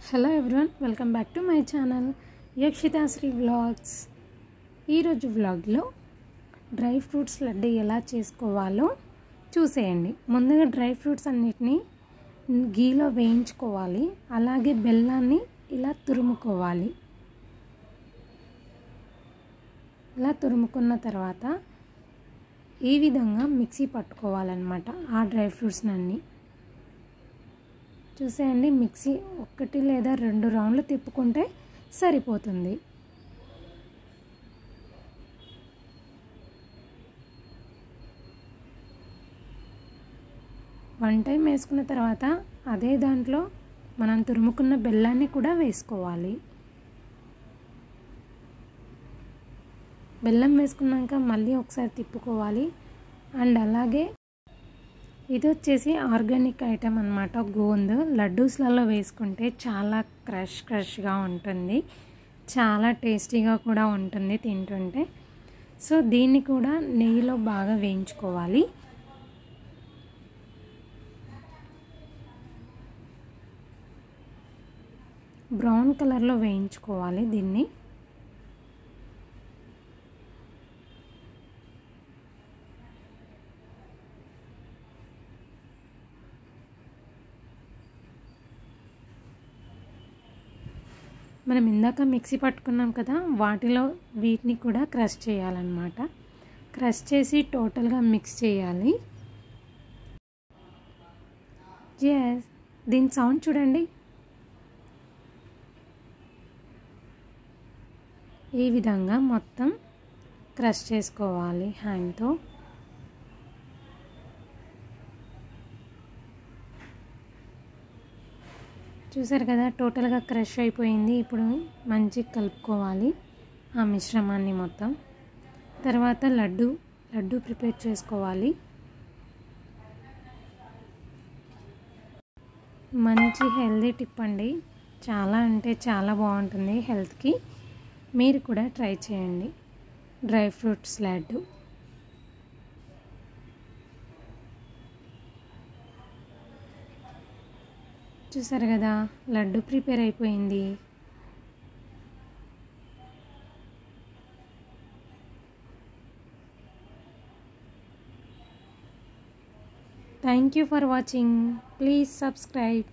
Hello everyone, welcome back to my channel Yakshita Sri vlogs. ఈరోజు వ్లాగ్లో dry fruits laddu ఎలా చేసుకోవాలో చూసేయండి. ముందుగా డ్రై ఫ్రూట్స్ అన్నిటినీ గీలో వేయించుకోవాలి. అలాగే బెల్లాన్ని ఇలా తురుముకోవాలి. ఇలా తురుముకున్న తర్వాత ఈ విధంగా మిక్సీ పట్టుకోవాలన్నమాట. ఆ డ్రై ఫ్రూట్స్ని అన్నీ చూసేయండి. మిక్సీ 1 లేదా 2 రౌండ్లు తిప్పుకుంటే సరిపోతుంది. వన్ టైం వేసుకున్న తర్వాత అదే దాంట్లో మనం తురుముకున్న బెల్లాన్ని కూడా వేసుకోవాలి. బెల్లం వేసుకున్నాక మళ్ళీ ఒకసారి తిప్పుకోవాలి. అండ్ అలాగే ఇది వచ్చేసి ఆర్గానిక్ ఐటమ్ అన్నమాట. గోంద్ లడ్డూస్లలో వేసుకుంటే చాలా క్రష్గా ఉంటుంది, చాలా టేస్టీగా కూడా ఉంటుంది తింటుంటే. సో దీన్ని కూడా నెయ్యిలో బాగా వేయించుకోవాలి. బ్రౌన్ కలర్లో వేయించుకోవాలి దీన్ని. మనం ఇందాక మిక్సీ పట్టుకున్నాం కదా, వాటిలో వీటిని కూడా క్రష్ చేయాలన్నమాట. క్రష్ చేసి టోటల్గా మిక్స్ చేయాలి. దీని సౌండ్ చూడండి. ఈ విధంగా మొత్తం క్రష్ చేసుకోవాలి హ్యాండ్తో. చూసారు కదా, టోటల్గా క్రష్ అయిపోయింది. ఇప్పుడు మంచిగా కలుపుకోవాలి ఆ మిశ్రమాన్ని మొత్తం. తర్వాత లడ్డు ప్రిపేర్ చేసుకోవాలి. మంచి హెల్దీ టిప్ అండి. చాలా అంటే చాలా బాగుంటుంది హెల్త్కి. మీరు కూడా ట్రై చేయండి డ్రై ఫ్రూట్స్ లడ్డు. చూసారు కదా, లడ్డు ప్రిపేర్ అయిపోయింది. Thank you for watching. Please subscribe.